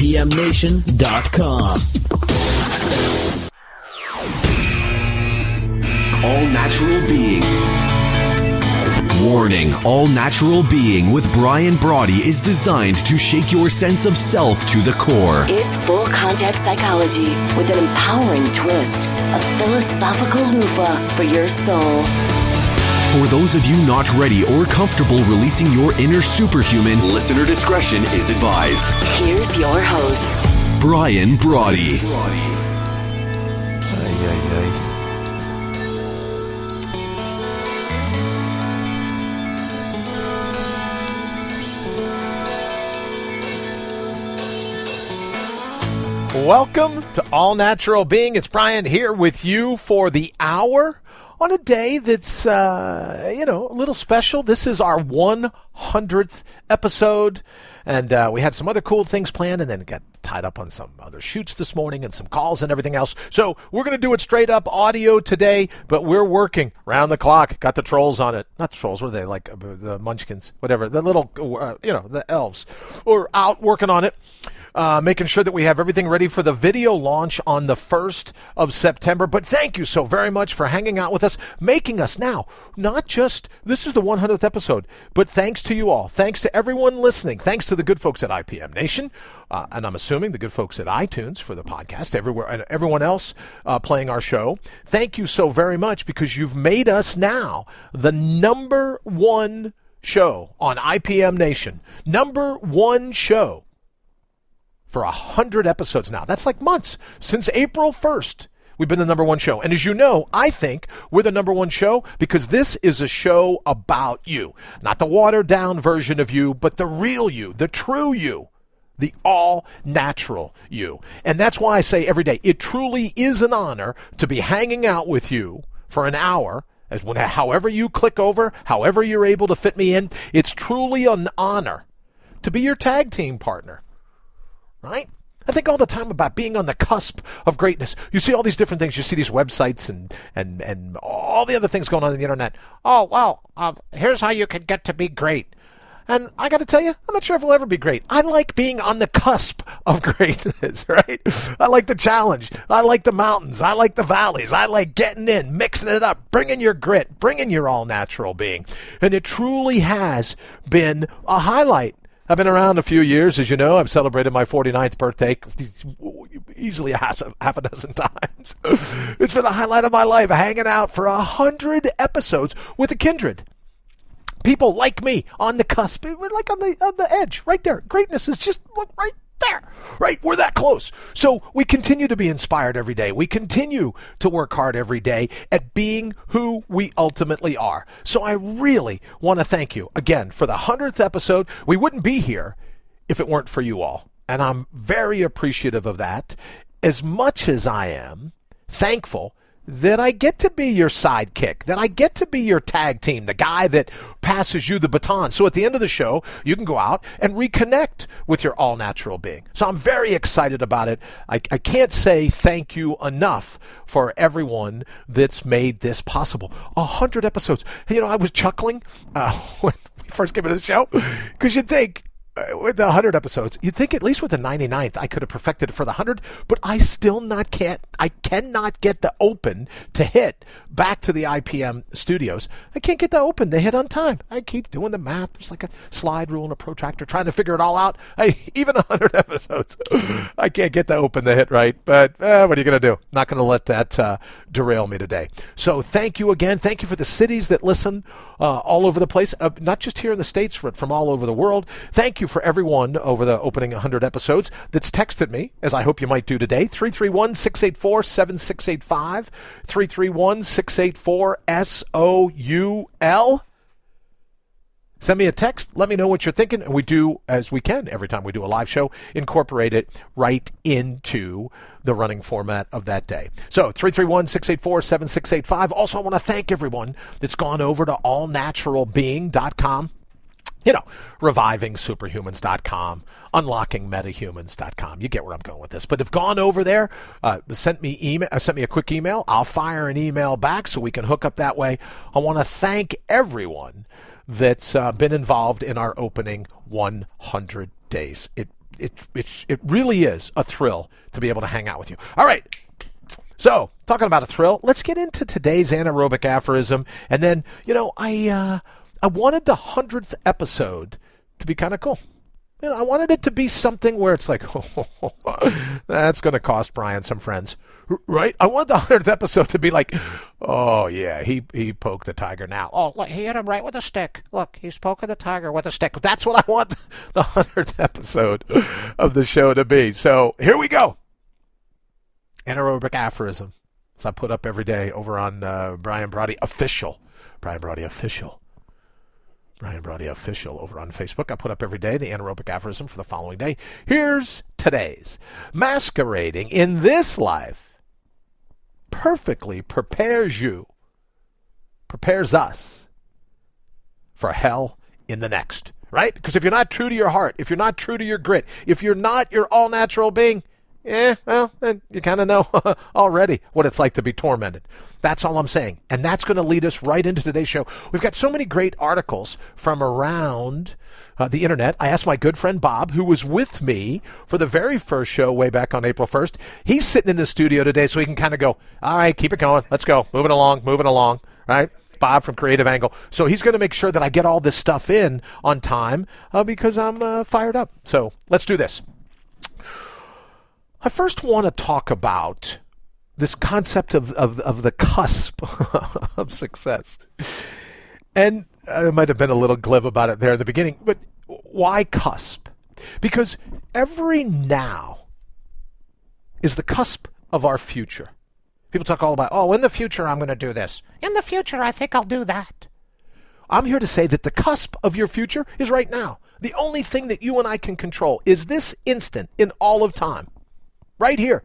IPMNation.com. All Natural Being. Warning, All Natural Being with Brian Brawdy is designed to shake your sense of self to the core. It's full context psychology with an empowering twist, a philosophical loofah for your soul. For those of you not ready or comfortable releasing your inner superhuman, listener discretion is advised. Here's your host, Brian Brawdy. Welcome to All Natural Being. It's Brian here with you for the hour on a day that's, a little special. This is our 100th episode, and we had some other cool things planned and then got tied up on some other shoots this morning and some calls and everything else. So we're going to do it straight up audio today, but we're working round the clock. Got the trolls on it. Not the trolls, what are they, like the munchkins, whatever, the little, the elves. We're out working on it. Making sure that we have everything ready for the video launch on the 1st of September. But thank you so very much for hanging out with us, making us now, not just, this is the 100th episode, but thanks to you all. Thanks to everyone listening. Thanks to the good folks at IPM Nation, and I'm assuming the good folks at iTunes for the podcast, everywhere, and everyone else playing our show. Thank you so very much because you've made us now the number one show on IPM Nation. Number one show. For 100 episodes now. That's like months. Since April 1st, we've been the number one show. And as you know, I think we're the number one show because this is a show about you. Not the watered down version of you, but the real you, the true you, the all natural you. And that's why I say every day, it truly is an honor to be hanging out with you for an hour. However you click over, however you're able to fit me in, it's truly an honor to be your tag team partner. Right? I think all the time about being on the cusp of greatness. You see all these different things. You see these websites and all the other things going on the internet. Oh, well, here's how you can get to be great. And I got to tell you, I'm not sure if we'll ever be great. I like being on the cusp of greatness, right? I like the challenge. I like the mountains. I like the valleys. I like getting in, mixing it up, bringing your grit, bringing your all-natural being. And it truly has been a highlight. I've been around a few years, as you know. I've celebrated my 49th birthday easily half a dozen times. It's been the highlight of my life, hanging out for 100 episodes with a kindred. People like me on the cusp. We're like on the edge, right there. Greatness is just look right there, right? We're that close. So we continue to be inspired every day. We continue to work hard every day at being who we ultimately are. So I really want to thank you again for the 100th episode. We wouldn't be here if it weren't for you all. And I'm very appreciative of that, as much as I am thankful that I get to be your sidekick, that I get to be your tag team, the guy that passes you the baton. So at the end of the show, you can go out and reconnect with your all-natural being. So I'm very excited about it. I can't say thank you enough for everyone that's made this possible. 100 episodes. You know, I was chuckling when we first came into the show because you'd think, with the 100 episodes, you'd think at least with the 99th I could have perfected it for the 100, but I cannot get the open to hit back to the IPM studios. I can't get the open to hit on time. I keep doing the math. There's like a slide rule and a protractor trying to figure it all out. Even 100 episodes, I can't get the open to hit right, but what are you going to do? Not going to let that derail me today. So thank you again. Thank you for the cities that listen all over the place, not just here in the States, but from all over the world. Thank you for everyone over the opening 100 episodes that's texted me, as I hope you might do today, 331-684-7685, 331-684-SOUL. Send me a text. Let me know what you're thinking. And we do, as we can, every time we do a live show, incorporate it right into the running format of that day. So 331-684-7685. Also, I want to thank everyone that's gone over to allnaturalbeing.com. You know, revivingsuperhumans.com, unlockingmetahumans.com. You get where I'm going with this. But have gone over there, sent me a quick email. I'll fire an email back so we can hook up that way. I want to thank everyone that's been involved in our opening 100 days. it really is a thrill to be able to hang out with you. All right. So, talking about a thrill, let's get into today's anaerobic aphorism. And then, I wanted the 100th episode to be kind of cool. I wanted it to be something where it's like, that's going to cost Brian some friends, right? I want the 100th episode to be like, oh, yeah, he poked the tiger now. Oh, look, he hit him right with a stick. Look, he's poking the tiger with a stick. That's what I want the 100th episode of the show to be. So here we go. Anaerobic aphorism. So I put up every day over on Brawdy Official. Brian Brawdy Official over on Facebook. I put up every day the anaerobic aphorism for the following day. Here's today's. Masquerading in this life perfectly prepares us for hell in the next. Right? Because if you're not true to your heart, if you're not true to your grit, if you're not your all-natural being, well, then you kind of know already what it's like to be tormented. That's all I'm saying. And that's going to lead us right into today's show. We've got so many great articles from around the internet. I asked my good friend Bob, who was with me for the very first show way back on April 1st. He's sitting in the studio today so he can kind of go, all right, keep it going. Let's go. Moving along, right? Bob from Creative Angle. So he's going to make sure that I get all this stuff in on time because I'm fired up. So let's do this. I first want to talk about this concept of the cusp of success. And I might have been a little glib about it there in the beginning, but why cusp? Because every now is the cusp of our future. People talk all about, in the future I'm going to do this. In the future I think I'll do that. I'm here to say that the cusp of your future is right now. The only thing that you and I can control is this instant in all of time. Right here.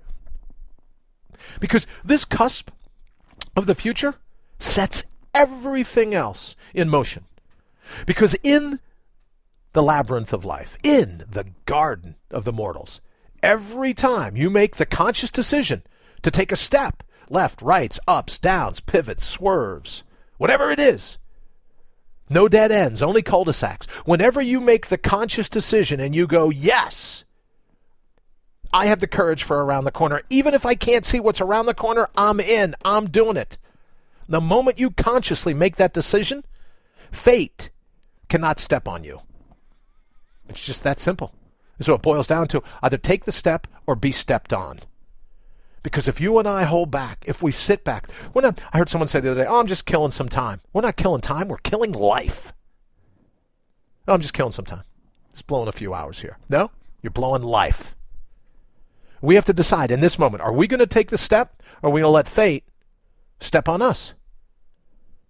Because this cusp of the future sets everything else in motion. Because in the labyrinth of life, in the garden of the mortals, every time you make the conscious decision to take a step, left, rights, ups, downs, pivots, swerves, whatever it is, no dead ends, only cul-de-sacs. Whenever you make the conscious decision and you go, yes, I have the courage for around the corner. Even if I can't see what's around the corner, I'm in. I'm doing it. The moment you consciously make that decision, fate cannot step on you. It's just that simple. So it boils down to either take the step or be stepped on. Because if you and I hold back, if we sit back, I heard someone say the other day, I'm just killing some time. We're not killing time. We're killing life. I'm just killing some time. Just blowing a few hours here. No, you're blowing life. We have to decide in this moment, are we going to take the step or are we going to let fate step on us?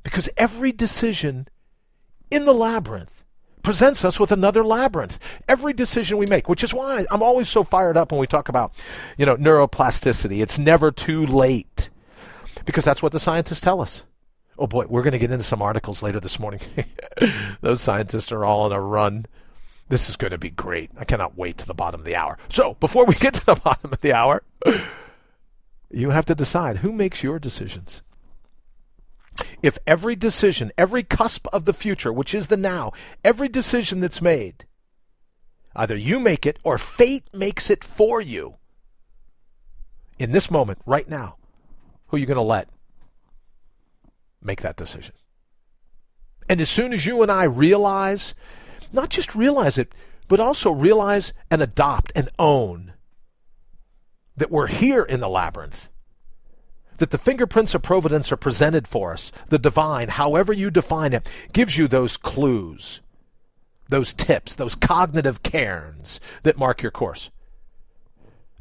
Because every decision in the labyrinth presents us with another labyrinth. Every decision we make, which is why I'm always so fired up when we talk about, neuroplasticity. It's never too late because that's what the scientists tell us. Oh boy, we're going to get into some articles later this morning. Those scientists are all on a run. This is going to be great. I cannot wait to the bottom of the hour. So before we get to the bottom of the hour, you have to decide who makes your decisions. If every decision, every cusp of the future, which is the now, every decision that's made, either you make it or fate makes it for you, in this moment, right now, who are you going to let make that decision? And as soon as you and I realize, not just realize it, but also realize and adopt and own that we're here in the labyrinth, that the fingerprints of providence are presented for us, the divine, however you define it, gives you those clues, those tips, those cognitive cairns that mark your course.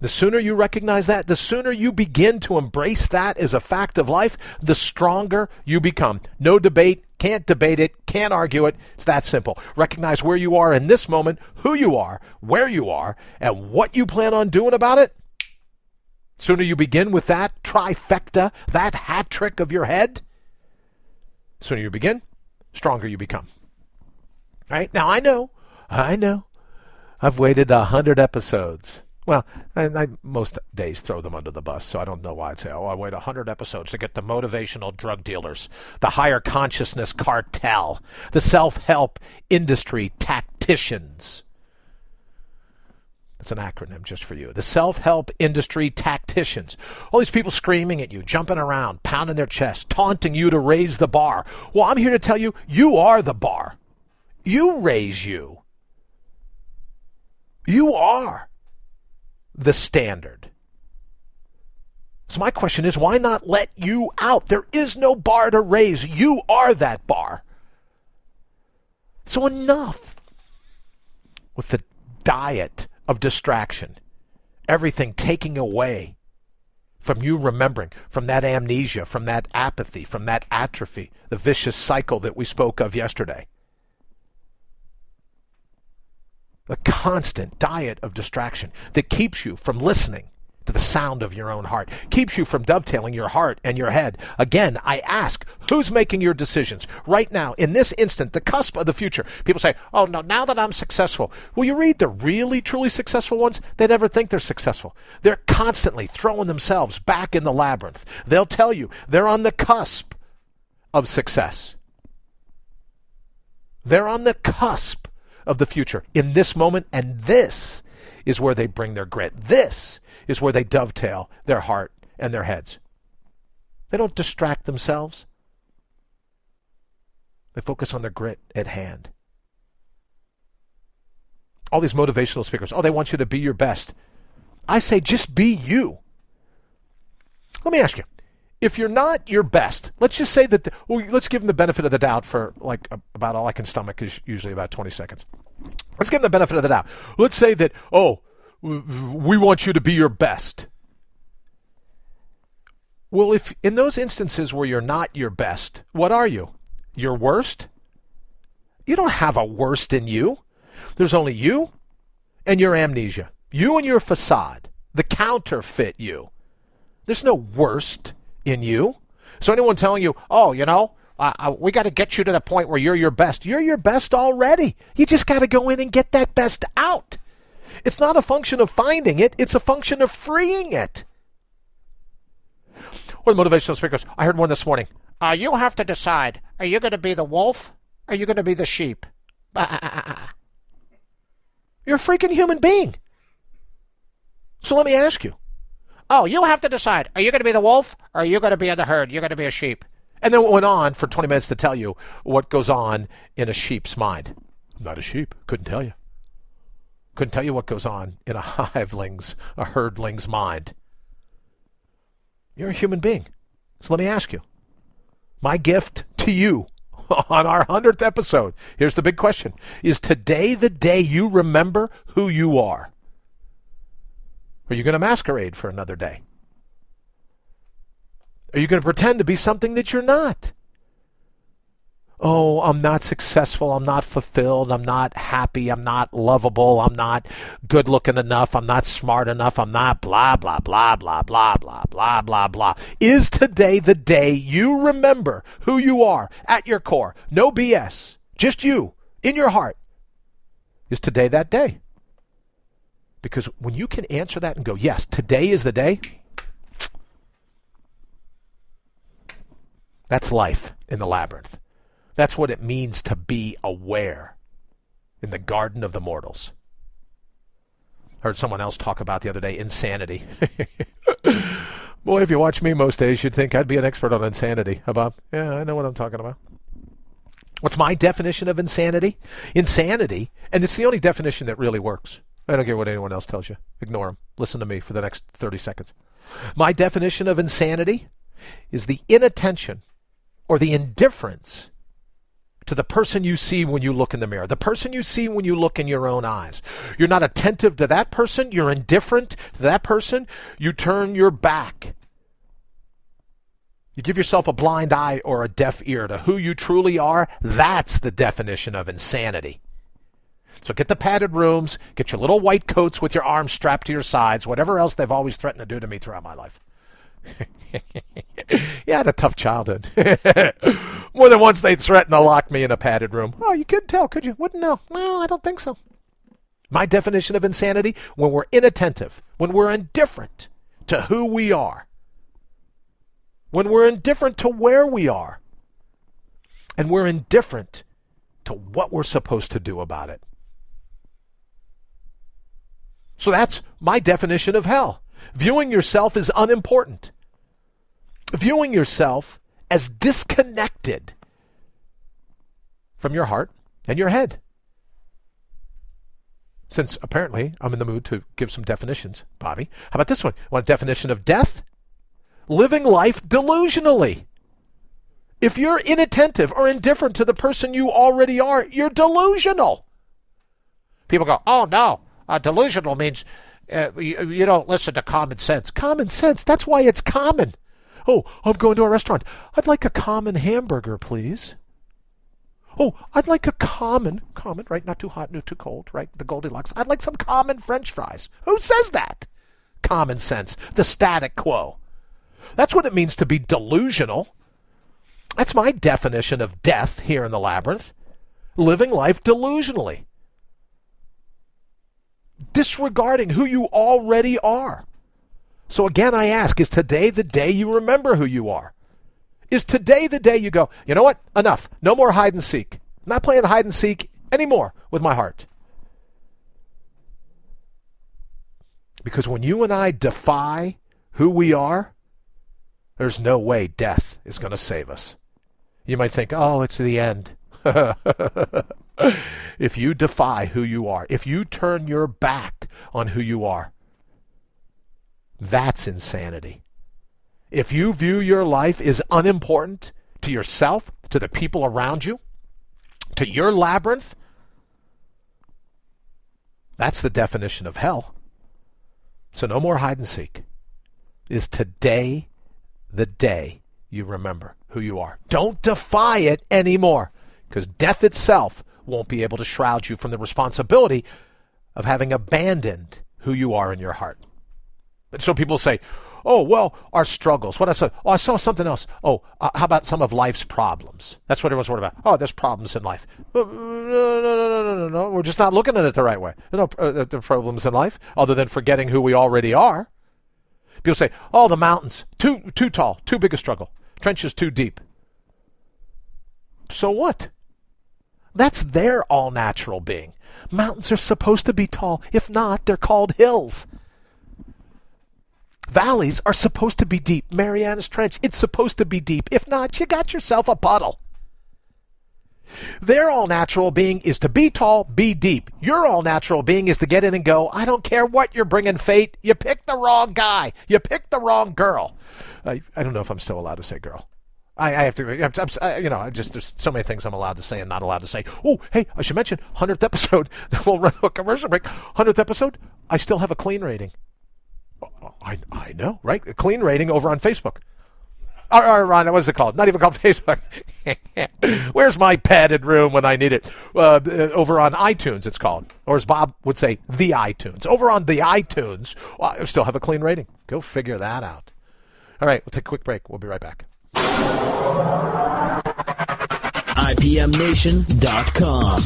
The sooner you recognize that, the sooner you begin to embrace that as a fact of life, the stronger you become. No debate, can't debate it, can't argue it. It's that simple. Recognize where you are in this moment, who you are, where you are, and what you plan on doing about it. Sooner you begin with that trifecta, that hat trick of your head, sooner you begin, stronger you become. All right? Now, I know. I've waited 100 episodes. Well, I most days throw them under the bus, so I don't know why I'd say, I wait 100 episodes to get the motivational drug dealers, the higher consciousness cartel, the self-help industry tacticians, It's an acronym just for you. The self-help industry tacticians. All these people screaming at you, jumping around, pounding their chest, taunting you to raise the bar. Well, I'm here to tell you, you are the bar. You raise you. You are the standard. So my question is, why not let you out? There is no bar to raise. You are that bar. So enough with the diet of distraction. Everything taking away from you remembering, from that amnesia, from that apathy, from that atrophy, the vicious cycle that we spoke of yesterday. The constant diet of distraction that keeps you from listening to the sound of your own heart, keeps you from dovetailing your heart and your head. Again, I ask, who's making your decisions right now, in this instant, the cusp of the future? People say, oh, no, now that I'm successful. Well, you read the really, truly successful ones, they never think they're successful. They're constantly throwing themselves back in the labyrinth. They'll tell you they're on the cusp of success. They're on the cusp of the future in this moment, and this is where they bring their grit. This is where they dovetail their heart and their heads. They don't distract themselves. They focus on their grit at hand. All these motivational speakers, they want you to be your best. I say just be you. Let me ask you, if you're not your best, let's just say that, let's give them the benefit of the doubt for about all I can stomach is usually about 20 seconds. Let's give them the benefit of the doubt. Let's say that, we want you to be your best. Well, if in those instances where you're not your best, what are you? Your worst? You don't have a worst in you. There's only you and your amnesia. You and your facade. The counterfeit you. There's no worst in you. So anyone telling you, we got to get you to the point where you're your best. You're your best already. You just got to go in and get that best out. It's not a function of finding it. It's a function of freeing it. Or the motivational speakers. I heard one this morning. You have to decide. Are you going to be the wolf? Or are you going to be the sheep? You're a freaking human being. So let me ask you. You have to decide. Are you going to be the wolf? Or are you going to be in the herd? You're going to be a sheep. And then it went on for 20 minutes to tell you what goes on in a sheep's mind. I'm not a sheep. Couldn't tell you. Couldn't tell you what goes on in a herdling's mind. You're a human being. So let me ask you. My gift to you on our 100th episode, here's the big question. Is today the day you remember who you are? Are you going to masquerade for another day? Are you going to pretend to be something that you're not? I'm not successful, I'm not fulfilled, I'm not happy, I'm not lovable, I'm not good looking enough, I'm not smart enough, I'm not blah, blah, blah, blah, blah, blah, blah, blah, blah. Is today the day you remember who you are at your core? No BS, just you, in your heart. Is today that day? Because when you can answer that and go, yes, today is the day, that's life in the labyrinth. That's what it means to be aware in the garden of the mortals. Heard someone else talk about the other day, insanity. Boy, if you watch me most days, you'd think I'd be an expert on insanity. Yeah, I know what I'm talking about. What's my definition of insanity? Insanity, and it's the only definition that really works. I don't care what anyone else tells you. Ignore them. Listen to me for the next 30 seconds. My definition of insanity is the inattention or the indifference to the person you see when you look in the mirror, the person you see when you look in your own eyes. You're not attentive to that person. You're indifferent to that person. You turn your back. You give yourself a blind eye or a deaf ear to who you truly are. That's the definition of insanity. So get the padded rooms, get your little white coats with your arms strapped to your sides, whatever else they've always threatened to do to me throughout my life. Yeah, I had a tough childhood. More than once they threatened to lock me in a padded room. You couldn't tell, could you? Wouldn't know. No, I don't think so. My definition of insanity, when we're inattentive, when we're indifferent to who we are, when we're indifferent to where we are, and we're indifferent to what we're supposed to do about it. So that's my definition of hell. Viewing yourself as unimportant. Viewing yourself as disconnected from your heart and your head. Since apparently I'm in the mood to give some definitions, Bobby. How about this one? Want a definition of death? Living life delusionally. If you're inattentive or indifferent to the person you already are, you're delusional. People go, oh no, delusional means you don't listen to common sense. Common sense, that's why it's common. Oh, I'm going to a restaurant. I'd like a common hamburger, please. Oh, I'd like a common, right? Not too hot, not too cold, right? The Goldilocks. I'd like some common French fries. Who says that? Common sense, the static quo. That's what it means to be delusional. That's my definition of death here in the labyrinth. Living life delusionally. Disregarding who you already are. So again, I ask, is today the day you remember who you are? Is today the day you go, you know what? Enough. No more hide and seek. I'm not playing hide and seek anymore with my heart. Because when you and I defy who we are, there's no way death is going to save us. You might think, oh, it's the end. If you defy who you are, if you turn your back on who you are, that's insanity. If you view your life as unimportant to yourself, to the people around you, to your labyrinth, that's the definition of hell. So no more hide and seek. Is today the day you remember who you are? Don't defy it anymore, because death itself won't be able to shroud you from the responsibility of having abandoned who you are in your heart. And so people say, oh, well, our struggles. What I saw? Oh, I saw something else. Oh, how about some of life's problems? That's what everyone's worried about. Oh, there's problems in life. No. We're just not looking at it the right way. There's no problems in life other than forgetting who we already are. People say, oh, the mountains, too tall, too big a struggle. Trenches too deep. So what? That's their all-natural being. Mountains are supposed to be tall. If not, they're called hills. Valleys are supposed to be deep. Mariana's Trench, it's supposed to be deep. If not, you got yourself a puddle. Their all-natural being is to be tall, be deep. Your all-natural being is to get in and go, I don't care what you're bringing, fate. You picked the wrong guy. You picked the wrong girl. I don't know if I'm still allowed to say girl. I have to, there's so many things I'm allowed to say and not allowed to say. Oh, hey, I should mention, 100th episode. We'll run a commercial break. 100th episode, I still have a clean rating. I know, right? A clean rating over on Facebook. Or Ron, what's it called? Not even called Facebook. Where's my padded room when I need it? Over on iTunes, it's called. Or as Bob would say, the iTunes. Over on the iTunes, I still have a clean rating. Go figure that out. All right, we'll take a quick break. We'll be right back. IPMNation.com.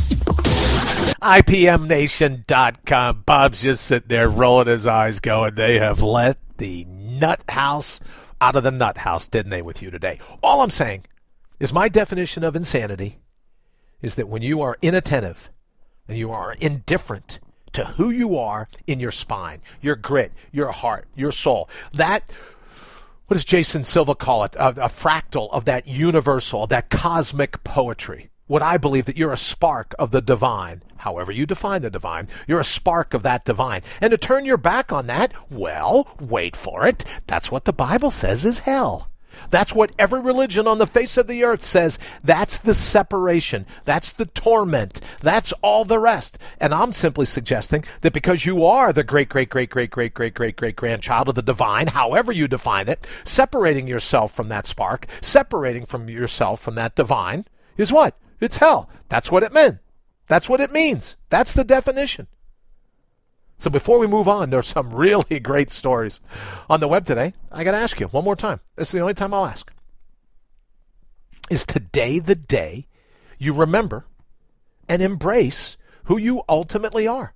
IPMNation.com. Bob's just sitting there rolling his eyes going, they have let the nut house out of the nut house, didn't they, with you today? All I'm saying is my definition of insanity is that when you are inattentive and you are indifferent to who you are in your spine, your grit, your heart, your soul, that, what does Jason Silva call it? A fractal of that universal, of that cosmic poetry. What I believe that you're a spark of the divine, however you define the divine, you're a spark of that divine. And to turn your back on that, well, wait for it. That's what the Bible says is hell. That's what every religion on the face of the earth says. That's the separation. That's the torment. That's all the rest. And I'm simply suggesting that because you are the great-great-great-great-great-great-great-great-grandchild of the divine, however you define it, separating yourself from that spark, separating from yourself from that divine, is what? It's hell. That's what it meant. That's what it means. That's the definition. So before we move on, there's some really great stories on the web today. I got to ask you one more time. This is the only time I'll ask. Is today the day you remember and embrace who you ultimately are?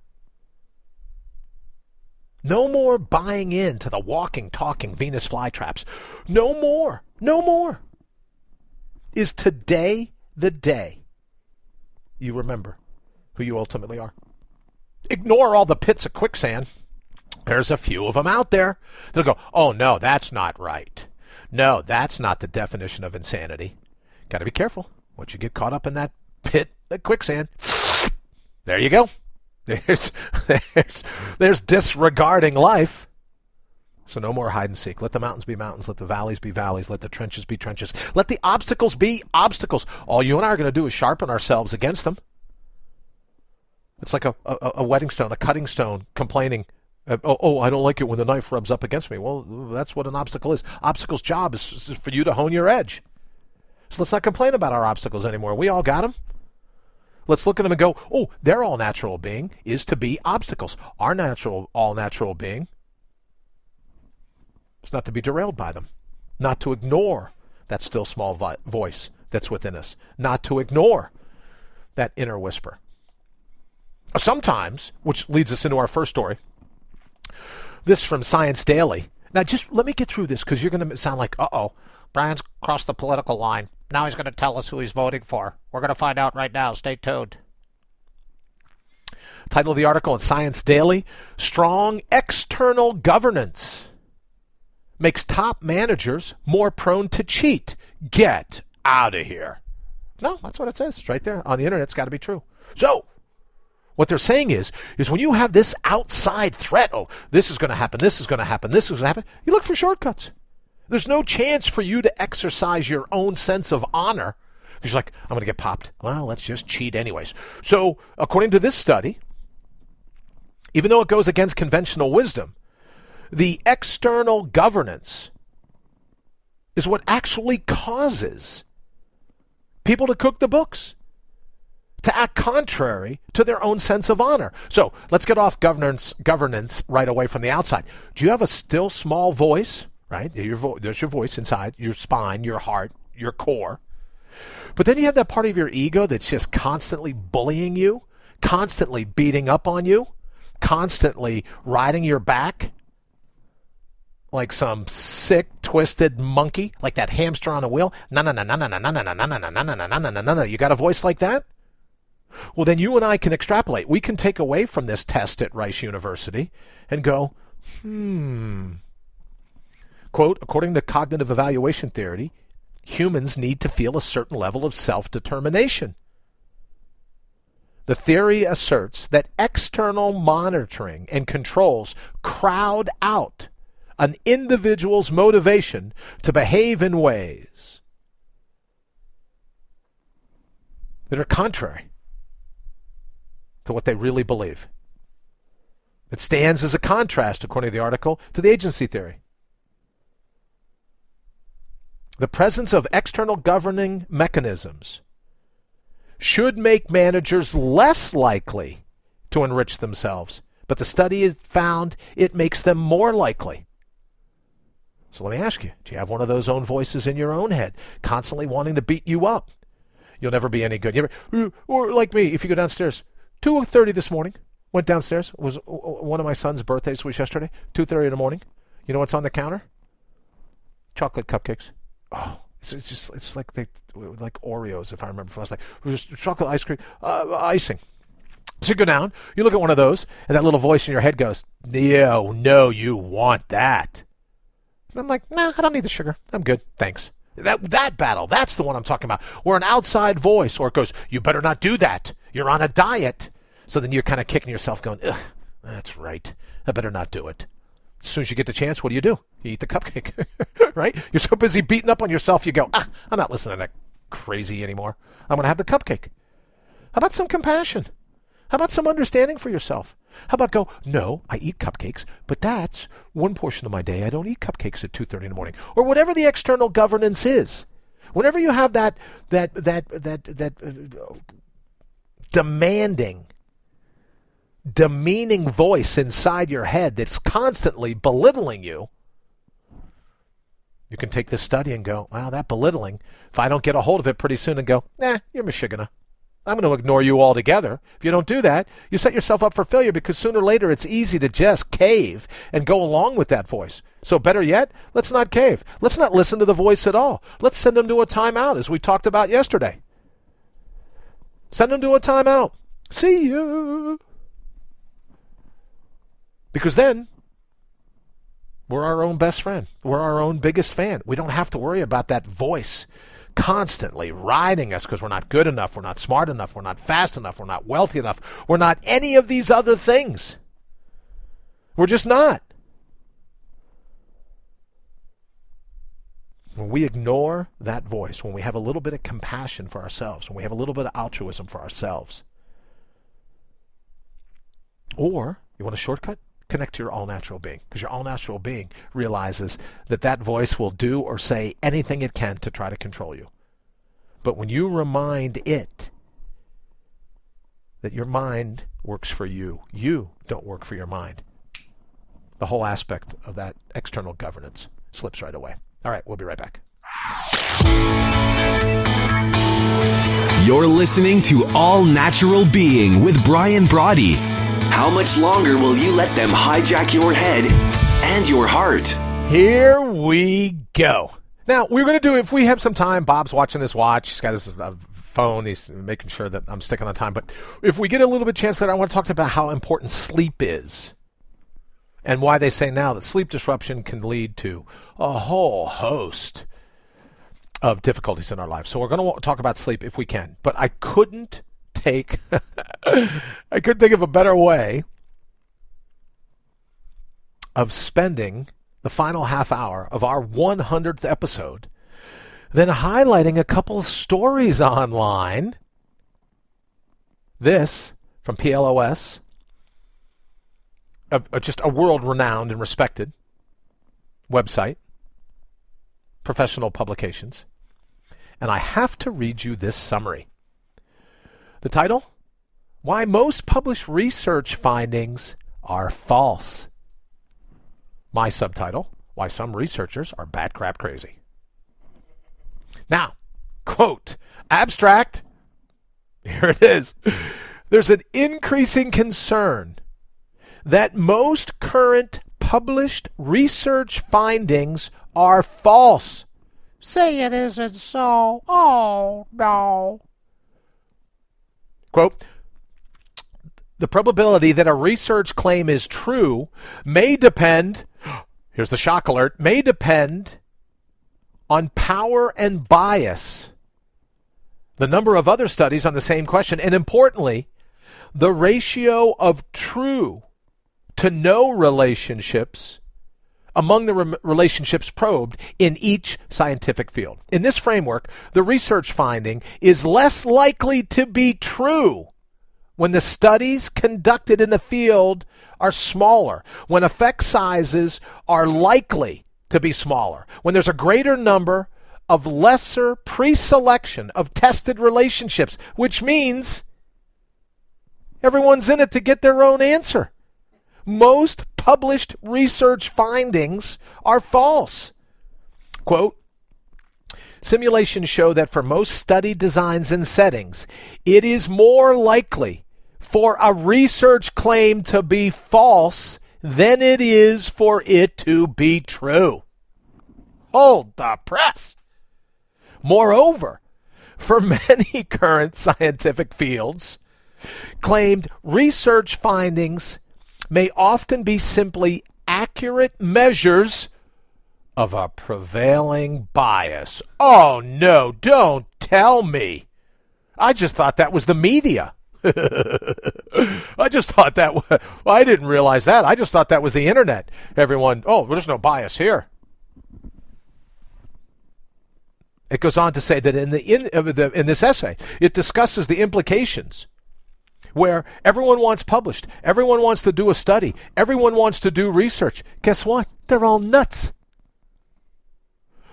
No more buying into the walking, talking Venus flytraps. No more. No more. Is today the day you remember who you ultimately are? Ignore all the pits of quicksand. There's a few of them out there. They'll go, oh, no, that's not right. No, that's not the definition of insanity. Got to be careful. Once you get caught up in that pit, that quicksand, there you go. There's disregarding life. So no more hide and seek. Let the mountains be mountains. Let the valleys be valleys. Let the trenches be trenches. Let the obstacles be obstacles. All you and I are going to do is sharpen ourselves against them. It's like a whetting stone, a cutting stone, complaining, oh, I don't like it when the knife rubs up against me. Well, that's what an obstacle is. Obstacle's job is for you to hone your edge. So let's not complain about our obstacles anymore. We all got them. Let's look at them and go, oh, their all-natural being is to be obstacles. Our all-natural being is not to be derailed by them, not to ignore that still small voice that's within us, not to ignore that inner whisper. Sometimes, which leads us into our first story, this from Science Daily. Now, just let me get through this because you're going to sound like, uh-oh, Brian's crossed the political line. Now he's going to tell us who he's voting for. We're going to find out right now. Stay tuned. Title of the article in Science Daily, Strong External Governance Makes Top Managers More Prone to Cheat. Get out of here. No, that's what it says. It's right there on the internet. It's got to be true. So, what they're saying is when you have this outside threat, oh, this is going to happen, this is going to happen, this is going to happen, you look for shortcuts. There's no chance for you to exercise your own sense of honor. You're like, I'm going to get popped. Well, let's just cheat anyways. So, according to this study, even though it goes against conventional wisdom, the external governance is what actually causes people to cook the books, to act contrary to their own sense of honor. So let's get off governance right away from the outside. Do you have a still small voice, right? There's your voice inside, your spine, your heart, your core. But then you have that part of your ego that's just constantly bullying you, constantly beating up on you, constantly riding your back like some sick, twisted monkey, like that hamster on a wheel. No. You got a voice like that? Well, then you and I can extrapolate. We can take away from this test at Rice University and go, quote, according to cognitive evaluation theory, humans need to feel a certain level of self-determination. The theory asserts that external monitoring and controls crowd out an individual's motivation to behave in ways that are contrary to what they really believe. It stands as a contrast, according to the article, to the agency theory. The presence of external governing mechanisms should make managers less likely to enrich themselves, but the study found it makes them more likely. So let me ask you, do you have one of those own voices in your own head, constantly wanting to beat you up? You'll never be any good. Or like me, if you go downstairs, 2:30 this morning, went downstairs. It was one of my son's birthdays was yesterday, 2:30 in the morning. You know what's on the counter? Chocolate cupcakes. Oh, it's like Oreos, if I remember. I was like, it was just chocolate ice cream, icing. So you go down, you look at one of those, and that little voice in your head goes, no, you want that. And I'm like, nah, I don't need the sugar. I'm good, thanks. That battle, that's the one I'm talking about. Or an outside voice, or it goes, you better not do that. You're on a diet. So then you're kind of kicking yourself going, ugh, that's right. I better not do it. As soon as you get the chance, what do? You eat the cupcake, right? You're so busy beating up on yourself, you go, I'm not listening to that crazy anymore. I'm going to have the cupcake. How about some compassion? How about some understanding for yourself? How about go, no, I eat cupcakes, but that's one portion of my day. I don't eat cupcakes at 2:30 in the morning. Or whatever the external governance is. Whenever you have that demanding, demeaning voice inside your head that's constantly belittling you, you can take this study and go, wow, that belittling, if I don't get a hold of it pretty soon and go, you're Michigana. I'm going to ignore you altogether. If you don't do that, you set yourself up for failure because sooner or later it's easy to just cave and go along with that voice. So better yet, let's not cave. Let's not listen to the voice at all. Let's send them to a timeout as we talked about yesterday. Send them to a timeout. See ya. Because then We're our own best friend. We're our own biggest fan. We don't have to worry about that voice constantly riding us because we're not good enough, we're not smart enough, we're not fast enough, we're not wealthy enough, we're not any of these other things. We're just not. When we ignore that voice, when we have a little bit of compassion for ourselves, when we have a little bit of altruism for ourselves, or you want a shortcut? Connect to your all-natural being, because your all-natural being realizes that that voice will do or say anything it can to try to control you. But when you remind it that your mind works for you, you don't work for your mind, the whole aspect of that external governance slips right away. All right, we'll be right back. You're listening to All Natural Being with Brian Brawdy. How much longer will you let them hijack your head and your heart? Here we go. Now, we're going to do, if we have some time, Bob's watching his watch. He's got his phone. He's making sure that I'm sticking on time. But if we get a little bit chance later, I want to talk about how important sleep is and why they say now that sleep disruption can lead to a whole host of difficulties in our lives. So we're going to talk about sleep if we can. But I couldn't think of a better way of spending the final half hour of our 100th episode than highlighting a couple of stories online. This from PLOS, just a world-renowned and respected website, professional publications. And I have to read you this summary. The title? Why most published research findings are false. My subtitle, Why some researchers are bat crap crazy. Now, quote, abstract, here it is. There's an increasing concern that most current published research findings are false. Say it isn't so. Oh, no. Quote, the probability that a research claim is true may depend, here's the shock alert, may depend on power and bias, the number of other studies on the same question, and importantly, the ratio of true to no relationships among the relationships probed in each scientific field. In this framework, the research finding is less likely to be true when the studies conducted in the field are smaller, when effect sizes are likely to be smaller, when there's a greater number of lesser pre-selection of tested relationships, which means everyone's in it to get their own answer. Most published research findings are false. Quote, simulations show that for most study designs and settings, it is more likely for a research claim to be false than it is for it to be true. Hold the press. Moreover, for many current scientific fields, claimed research findings may often be simply accurate measures of a prevailing bias. Oh, no, don't tell me. I just thought that was the media. I just thought that was, well, I didn't realize that. I just thought that was the internet. Everyone, oh, there's no bias here. It goes on to say that in this essay, it discusses the implications where everyone wants published, everyone wants to do a study, everyone wants to do research. Guess what? They're all nuts.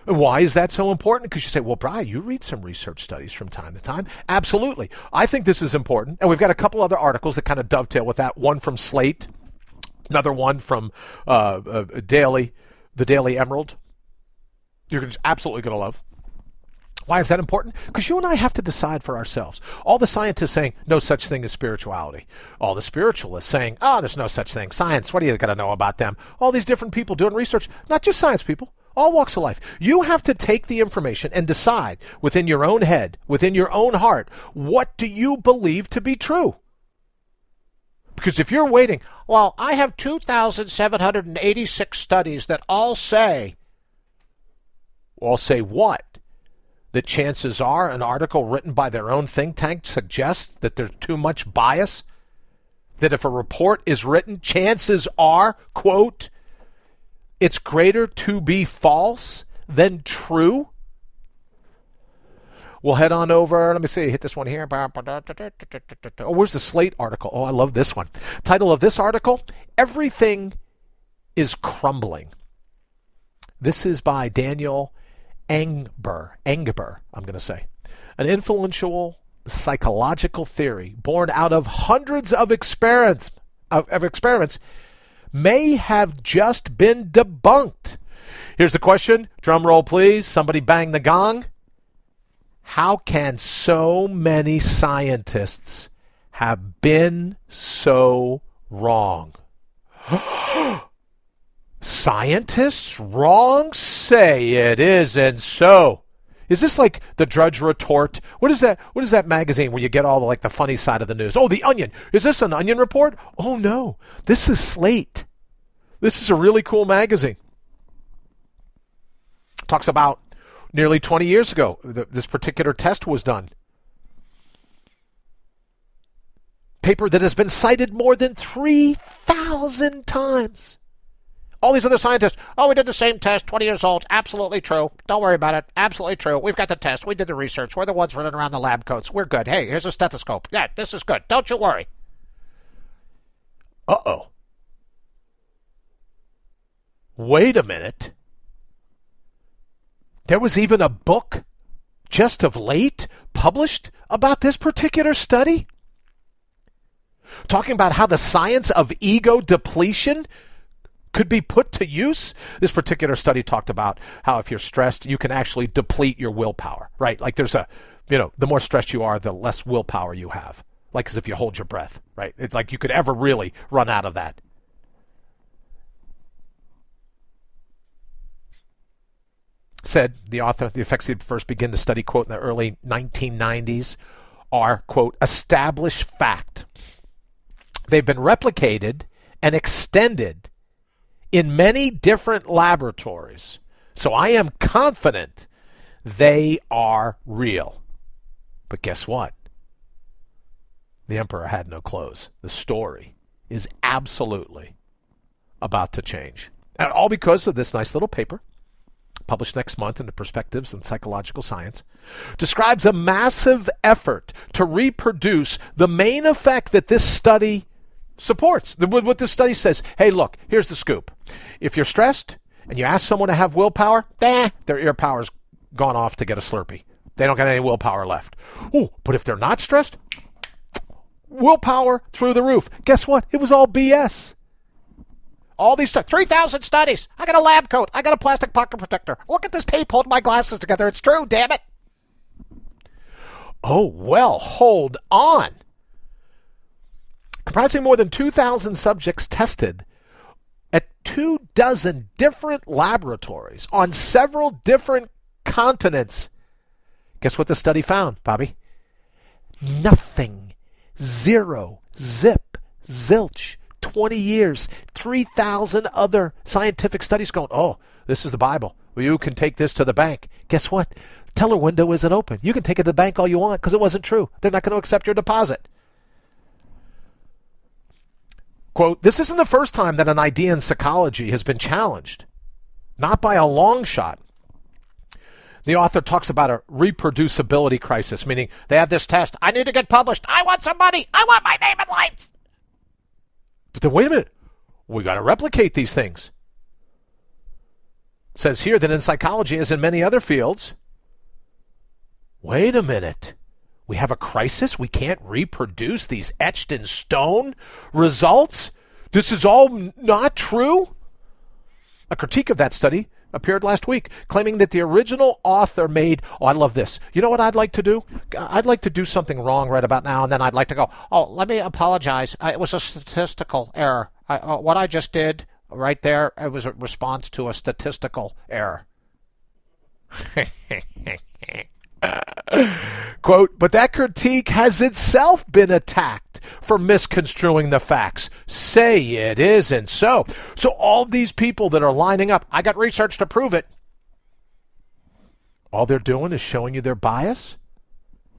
And why is that so important? Because you say, well, Brian, you read some research studies from time to time. Absolutely. I think this is important. And we've got a couple other articles that kind of dovetail with that. One from Slate, another one from the Daily Emerald. You're just absolutely going to love. Why is that important? Because you and I have to decide for ourselves. All the scientists saying no such thing as spirituality. All the spiritualists saying, oh, there's no such thing. Science, what do you got to know about them? All these different people doing research, not just science people, all walks of life. You have to take the information and decide within your own head, within your own heart, what do you believe to be true? Because if you're waiting, well, I have 2,786 studies that all say what? That chances are an article written by their own think tank suggests that there's too much bias? That if a report is written, chances are, quote, it's greater to be false than true? We'll head on over. Let me see. Hit this one here. Oh, where's the Slate article? Oh, I love this one. Title of this article, Everything is Crumbling. This is by Daniel Engber, I'm going to say. An influential psychological theory born out of hundreds of experiments may have just been debunked. Here's the question. Drum roll, please. Somebody bang the gong. How can so many scientists have been so wrong? Scientists wrong? Say it isn't so. Is this like the Drudge Retort? What is that? What is that magazine where you get all the funny side of the news? Oh, The Onion. Is this an Onion report? Oh no, this is Slate. This is a really cool magazine. Talks about nearly 20 years ago, this particular test was done. Paper that has been cited more than 3,000 times. All these other scientists, oh, we did the same test, 20 years old, absolutely true. Don't worry about it, absolutely true. We've got the test, we did the research, we're the ones running around the lab coats, we're good. Hey, here's a stethoscope. Yeah, this is good, don't you worry. Uh-oh. Wait a minute. There was even a book, just of late, published about this particular study? Talking about how the science of ego depletion could be put to use. This particular study talked about how if you're stressed, you can actually deplete your willpower, right? Like there's the more stressed you are, the less willpower you have. Like as if you hold your breath, right? It's like you could ever really run out of that. Said the author, the effects he first began to study, quote, in the early 1990s are, quote, established fact. They've been replicated and extended in many different laboratories. So I am confident they are real. But guess what? The emperor had no clothes. The story is absolutely about to change. And all because of this nice little paper, published next month in the Perspectives in Psychological Science, describes a massive effort to reproduce the main effect that this study supports. What this study says, hey, look, here's the scoop. If you're stressed and you ask someone to have willpower, their ear power's gone off to get a Slurpee. They don't got any willpower left. Ooh, but if they're not stressed, willpower through the roof. Guess what? It was all BS. All these 3,000 studies. I got a lab coat. I got a plastic pocket protector. Look at this tape holding my glasses together. It's true, damn it. Oh, well, hold on. Comprising more than 2,000 subjects tested at 24 different laboratories on several different continents. Guess what the study found, Bobby? Nothing. Zero. Zip. Zilch. 20 years, 3,000 other scientific studies going, oh, this is the Bible. Well, you can take this to the bank. Guess what? Teller window isn't open. You can take it to the bank all you want because it wasn't true. They're not going to accept your deposit. Quote, this isn't the first time that an idea in psychology has been challenged. Not by a long shot. The author talks about a reproducibility crisis, meaning they have this test. I need to get published. I want some money. I want my name in lights. But then wait a minute. We got to replicate these things. It says here that in psychology, as in many other fields, wait a minute. We have a crisis? We can't reproduce these etched in stone results? This is all not true? A critique of that study appeared last week, claiming that the original author made, oh, I love this. You know what I'd like to do? I'd like to do something wrong right about now, and then I'd like to go, oh, let me apologize. It was a statistical error. What I just did right there, it was a response to a statistical error. Quote, but that critique has itself been attacked for misconstruing the facts. Say it isn't so. So all these people that are lining up, I got research to prove it. All they're doing is showing you their bias,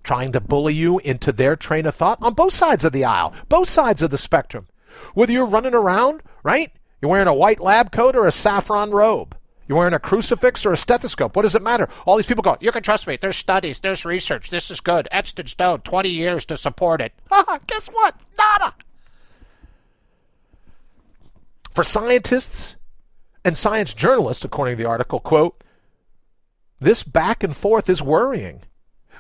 trying to bully you into their train of thought on both sides of the aisle, both sides of the spectrum. Whether you're running around, right? You're wearing a white lab coat or a saffron robe. You're wearing a crucifix or a stethoscope. What does it matter? All these people go, you can trust me. There's studies. There's research. This is good. Etched in stone. 20 years to support it. Guess what? Nada. For scientists and science journalists, according to the article, quote, this back and forth is worrying.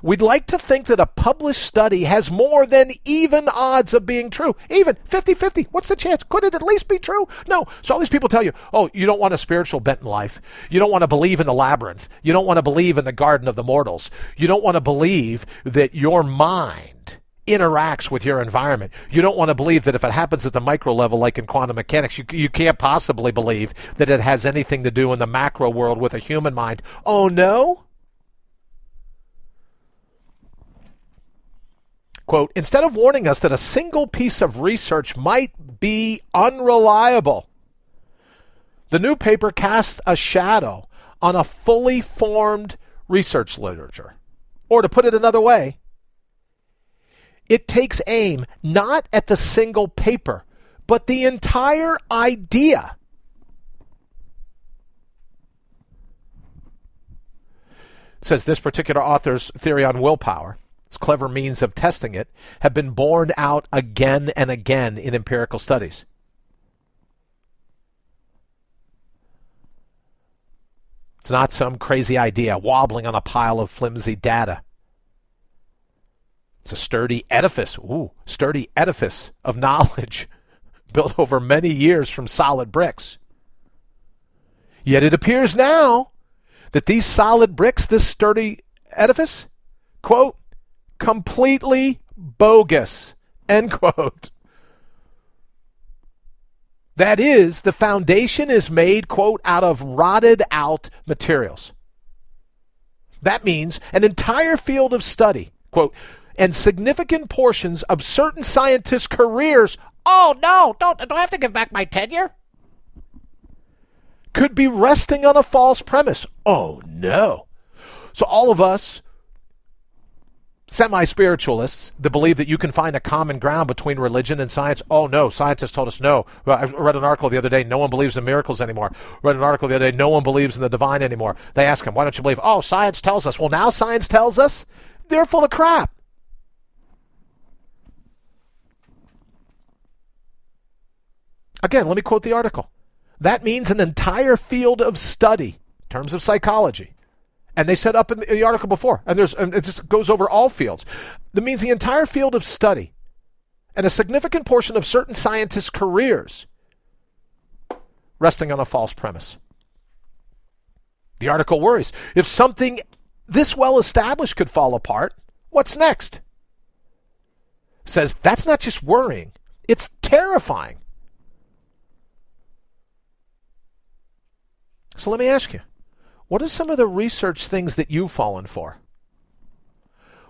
We'd like to think that a published study has more than even odds of being true. Even 50-50. What's the chance? Could it at least be true? No. So all these people tell you, oh, you don't want a spiritual bent in life. You don't want to believe in the labyrinth. You don't want to believe in the garden of the mortals. You don't want to believe that your mind interacts with your environment. You don't want to believe that if it happens at the micro level, like in quantum mechanics, you can't possibly believe that it has anything to do in the macro world with a human mind. Oh, no? Quote, instead of warning us that a single piece of research might be unreliable, the new paper casts a shadow on a fully formed research literature. Or to put it another way, it takes aim not at the single paper, but the entire idea. It says this particular author's theory on willpower, its clever means of testing it, have been borne out again and again in empirical studies. It's not some crazy idea wobbling on a pile of flimsy data. It's a sturdy edifice of knowledge built over many years from solid bricks. Yet it appears now that these solid bricks, this sturdy edifice, quote, completely bogus, end quote. That is, the foundation is made, quote, out of rotted out materials. That means an entire field of study, quote, and significant portions of certain scientists' careers, oh no, don't I have to give back my tenure? Could be resting on a false premise. Oh no. So all of us semi-spiritualists that believe that you can find a common ground between religion and science. Oh, no, scientists told us no. I read an article the other day, no one believes in miracles anymore. Read an article the other day, no one believes in the divine anymore. They ask him, why don't you believe? Oh, science tells us. Well, now science tells us. They're full of crap. Again, let me quote the article. That means an entire field of study in terms of psychology. And they set up in the article before, and it just goes over all fields. That means the entire field of study and a significant portion of certain scientists' careers resting on a false premise. The article worries, if something this well established could fall apart, what's next? Says that's not just worrying, it's terrifying. So let me ask you, what are some of the research things that you've fallen for?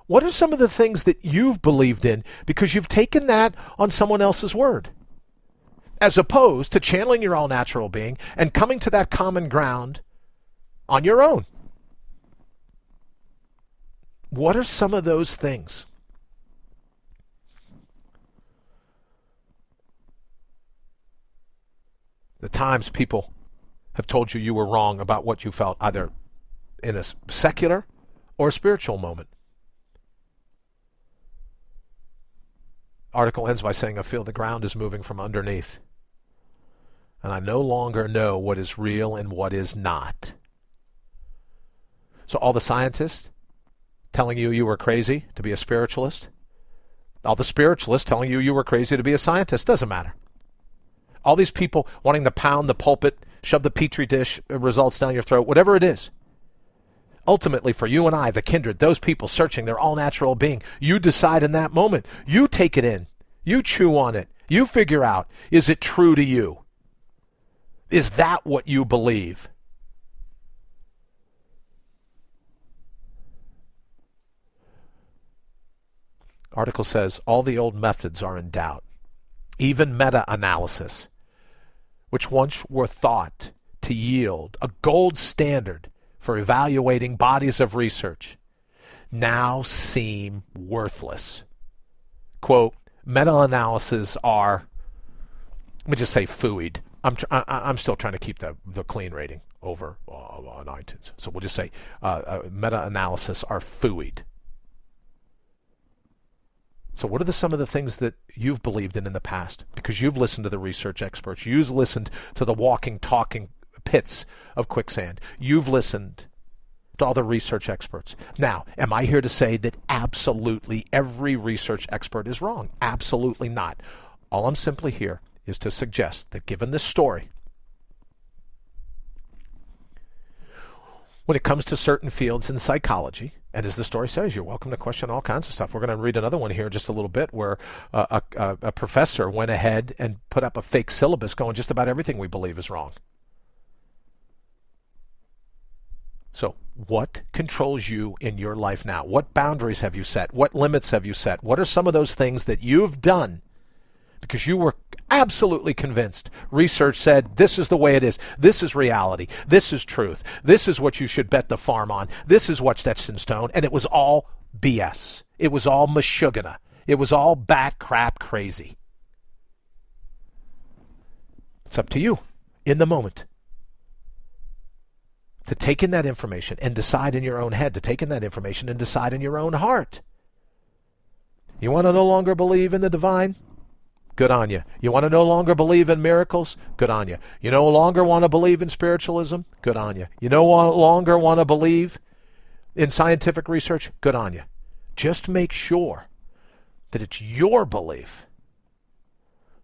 What are some of the things that you've believed in because you've taken that on someone else's word? As opposed to channeling your all-natural being and coming to that common ground on your own. What are some of those things? The times people have told you were wrong about what you felt, either in a secular or a spiritual moment. Article ends by saying, I feel the ground is moving from underneath, and I no longer know what is real and what is not. So all the scientists telling you were crazy to be a spiritualist, all the spiritualists telling you were crazy to be a scientist, doesn't matter. All these people wanting to pound the pulpit, shove the petri dish results down your throat, whatever it is. Ultimately, for you and I, the kindred, those people searching their all-natural being, you decide in that moment. You take it in. You chew on it. You figure out, is it true to you? Is that what you believe? Article says all the old methods are in doubt. Even meta-analysis, which once were thought to yield a gold standard for evaluating bodies of research, now seem worthless. Quote, meta-analyses are, let me just say fooeyed. I'm still trying to keep the clean rating over on iTunes. So we'll just say meta-analysis are fooeyed. So what are some of the things that you've believed in the past? Because you've listened to the research experts. You've listened to the walking, talking pits of quicksand. You've listened to all the research experts. Now, am I here to say that absolutely every research expert is wrong? Absolutely not. All I'm simply here is to suggest that given this story, when it comes to certain fields in psychology, and as the story says, you're welcome to question all kinds of stuff. We're going to read another one here in just a little bit where a professor went ahead and put up a fake syllabus going just about everything we believe is wrong. So what controls you in your life now? What boundaries have you set? What limits have you set? What are some of those things that you've done because you were absolutely convinced? Research said this is the way it is. This is reality. This is truth. This is what you should bet the farm on. This is what's etched in stone. And it was all BS. It was all mashugana. It was all bat crap crazy. It's up to you in the moment to take in that information and decide in your own head, to take in that information and decide in your own heart. You want to no longer believe in the divine? Good on you. You want to no longer believe in miracles? Good on you. You no longer want to believe in spiritualism? Good on you. You no longer want to believe in scientific research? Good on you. Just make sure that it's your belief,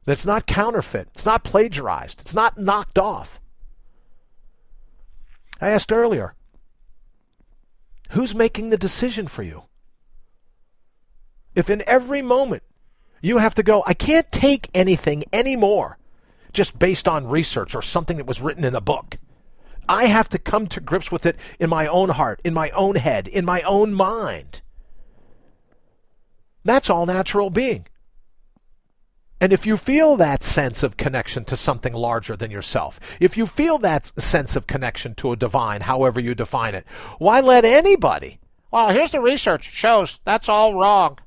that it's not counterfeit, it's not plagiarized, it's not knocked off. I asked earlier, who's making the decision for you? If in every moment you have to go, I can't take anything anymore just based on research or something that was written in a book. I have to come to grips with it in my own heart, in my own head, in my own mind. That's all natural being. And if you feel that sense of connection to something larger than yourself, if you feel that sense of connection to a divine, however you define it, why let anybody, well, here's the research, shows that's all wrong.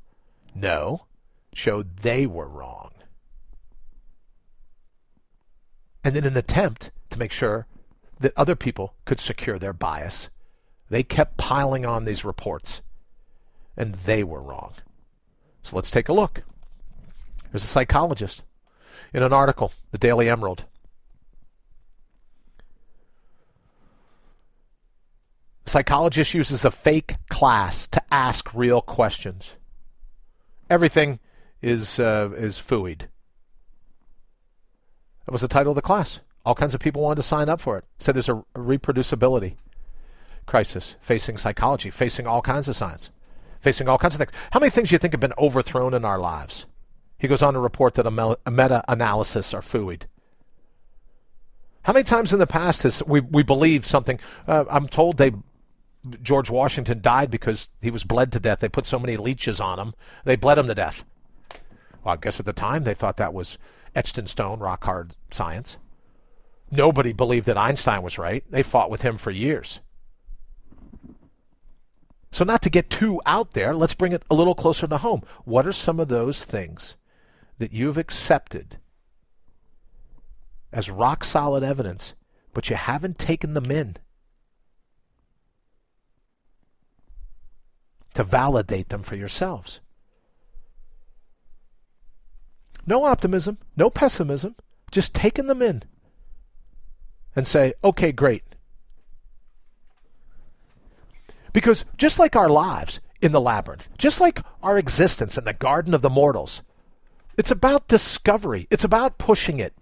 No, showed they were wrong. And in an attempt to make sure that other people could secure their bias, they kept piling on these reports, and they were wrong. So let's take a look. There's a psychologist in an article, the Daily Emerald. The psychologist uses a fake class to ask real questions. Everything is fooeyed. That was the title of the class. All kinds of people wanted to sign up for it. It said there's a reproducibility crisis facing psychology, facing all kinds of science, facing all kinds of things. How many things do you think have been overthrown in our lives? He goes on to report that a meta-analysis are fooeyed. How many times in the past has we believed something? I'm told George Washington died because he was bled to death. They put so many leeches on him, they bled him to death. Well, I guess at the time they thought that was etched in stone, rock hard science. Nobody believed that Einstein was right. They fought with him for years. So not to get too out there, let's bring it a little closer to home. What are some of those things that you've accepted as rock solid evidence, but you haven't taken them in to validate them for yourselves? No optimism, no pessimism, just taking them in and say, okay, great. Because just like our lives in the labyrinth, just like our existence in the garden of the mortals, it's about discovery. It's about pushing it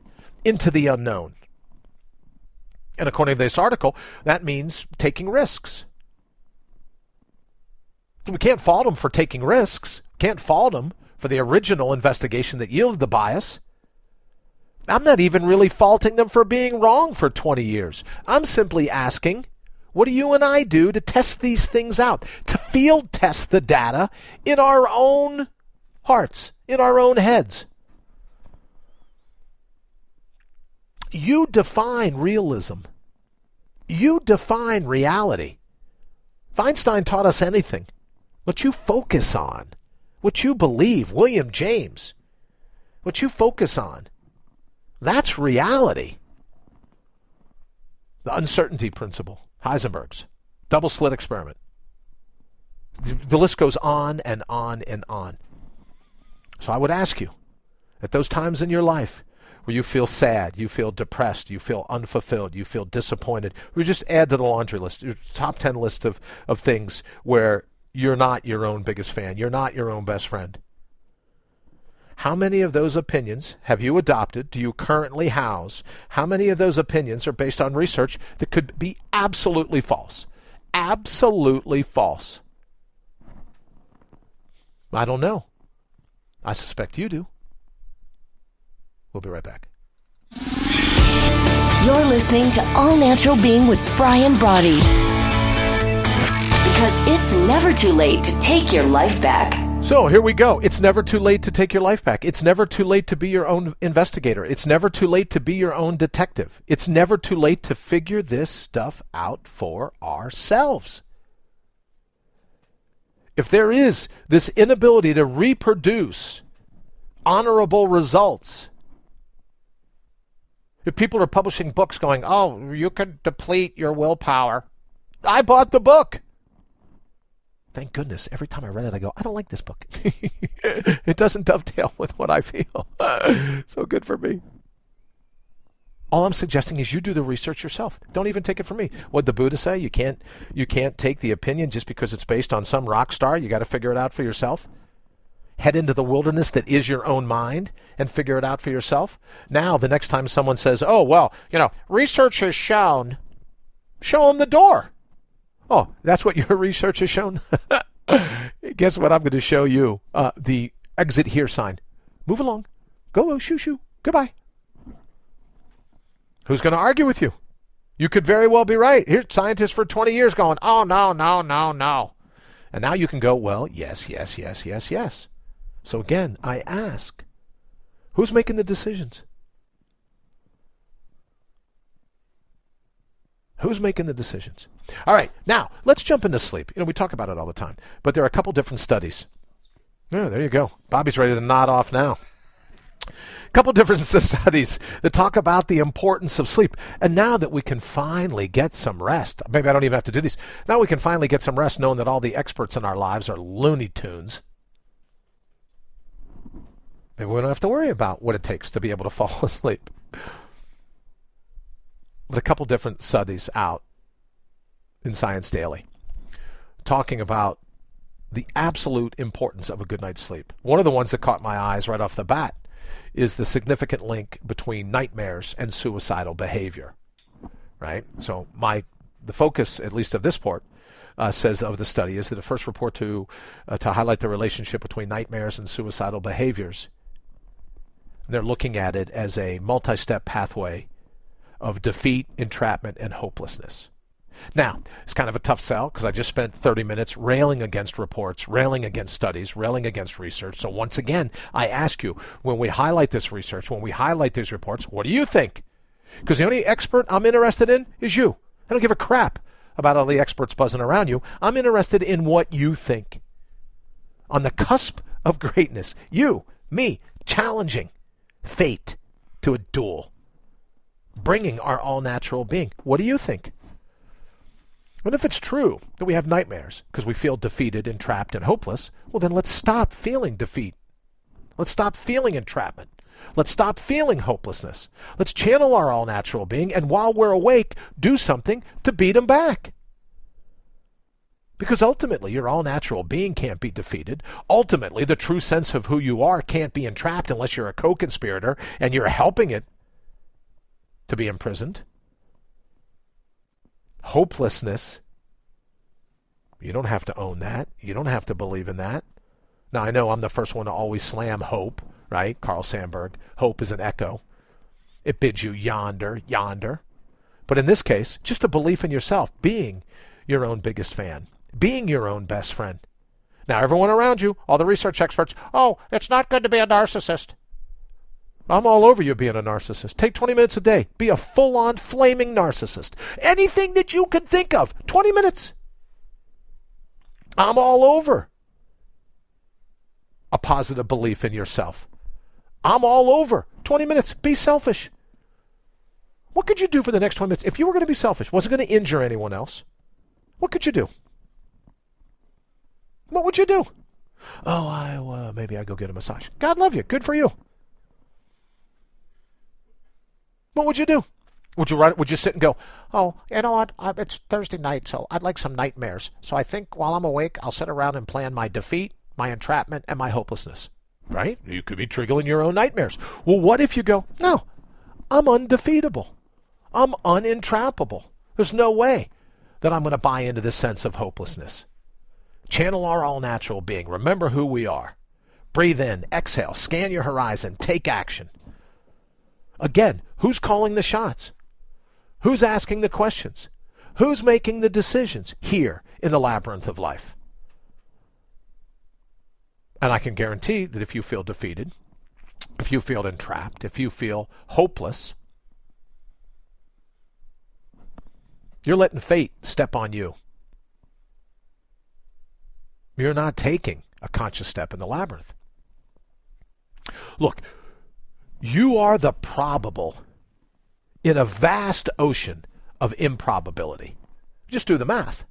into the unknown. And according to this article, that means taking risks. So we can't fault them for taking risks. Can't fault them for the original investigation that yielded the bias. I'm not even really faulting them for being wrong for 20 years. I'm simply asking, what do you and I do to test these things out, to field test the data in our own hearts, in our own heads. You define realism. You define reality. If Einstein taught us anything, what you focus on, what you believe, William James, what you focus on, that's reality. The uncertainty principle, Heisenberg's, double slit experiment. The list goes on and on and on. So I would ask you, at those times in your life where you feel sad, you feel depressed, you feel unfulfilled, you feel disappointed, we just add to the laundry list, your top 10 list of things where you're not your own biggest fan, you're not your own best friend. How many of those opinions have you adopted? Do you currently house? How many of those opinions are based on research that could be absolutely false? Absolutely false. I don't know. I suspect you do. We'll be right back. You're listening to All Natural Being with Brian Brawdy. Because it's never too late to take your life back. So here we go. It's never too late to take your life back. It's never too late to be your own investigator. It's never too late to be your own detective. It's never too late to figure this stuff out for ourselves. If there is this inability to reproduce honorable results, if people are publishing books going, oh, you can deplete your willpower. I bought the book. Thank goodness. Every time I read it, I go, I don't like this book. It doesn't dovetail with what I feel. So good for me. All I'm suggesting is you do the research yourself. Don't even take it from me. What did the Buddha say? You can't take the opinion just because it's based on some rock star. You got to figure it out for yourself. Head into the wilderness that is your own mind and figure it out for yourself. Now, the next time someone says, oh, well, research has shown, show them the door. Oh, that's what your research has shown? Guess what I'm going to show you? The exit here sign. Move along. Go, shoo, shoo. Goodbye. Who's going to argue with you? You could very well be right. Here's scientists for 20 years going, oh, no, no, no, no. And now you can go, well, yes, yes, yes, yes, yes. So again, I ask, who's making the decisions? Who's making the decisions? All right, now let's jump into sleep. We talk about it all the time, but there are a couple different studies. Oh, there you go. Bobby's ready to nod off now. A couple different studies that talk about the importance of sleep. And now that we can finally get some rest, maybe I don't even have to do these. Now we can finally get some rest knowing that all the experts in our lives are Looney Tunes. Maybe we don't have to worry about what it takes to be able to fall asleep. But a couple different studies out in Science Daily talking about the absolute importance of a good night's sleep. One of the ones that caught my eyes right off the bat is the significant link between nightmares and suicidal behavior, right? So the focus, at least of this part, says of the study is that the first report to highlight the relationship between nightmares and suicidal behaviors. They're looking at it as a multi-step pathway of defeat, entrapment, and hopelessness. Now, it's kind of a tough sell because I just spent 30 minutes railing against reports, railing against studies, railing against research. So once again, I ask you, when we highlight this research, when we highlight these reports, what do you think? Because the only expert I'm interested in is you. I don't give a crap about all the experts buzzing around you. I'm interested in what you think. On the cusp of greatness, you, me, challenging fate to a duel, bringing our all-natural being. What do you think? And if it's true that we have nightmares because we feel defeated, entrapped, and hopeless, well, then let's stop feeling defeat. Let's stop feeling entrapment. Let's stop feeling hopelessness. Let's channel our all-natural being, and while we're awake, do something to beat them back. Because ultimately, your all-natural being can't be defeated. Ultimately, the true sense of who you are can't be entrapped unless you're a co-conspirator and you're helping it to be imprisoned. Hopelessness, you don't have to own that. You don't have to believe in that. Now, I know I'm the first one to always slam hope, right? Carl Sandburg. Hope is an echo. It bids you yonder, yonder. But in this case, just a belief in yourself, being your own biggest fan, being your own best friend, Now, everyone around you, all the research experts, oh, it's not good to be a narcissist. I'm all over you being a narcissist. Take 20 minutes a day. Be a full-on flaming narcissist. Anything that you can think of, 20 minutes. I'm all over a positive belief in yourself. I'm all over 20 minutes. Be selfish. What could you do for the next 20 minutes? If you were going to be selfish, was it going to injure anyone else? What could you do? What would you do? Oh, maybe I go get a massage. God love you. Good for you. What would you do? Would you sit and go, oh, you know what? It's Thursday night, so I'd like some nightmares. So I think while I'm awake, I'll sit around and plan my defeat, my entrapment, and my hopelessness. Right? You could be triggering your own nightmares. Well, what if you go, no, I'm undefeatable. I'm unentrappable. There's no way that I'm going to buy into this sense of hopelessness. Channel our all-natural being. Remember who we are. Breathe in, exhale, scan your horizon, take action. Again, who's calling the shots? Who's asking the questions? Who's making the decisions here in the labyrinth of life? And I can guarantee that if you feel defeated, if you feel entrapped, if you feel hopeless, you're letting fate step on you. You're not taking a conscious step in the labyrinth. Look, you are the probable in a vast ocean of improbability. Just do the math.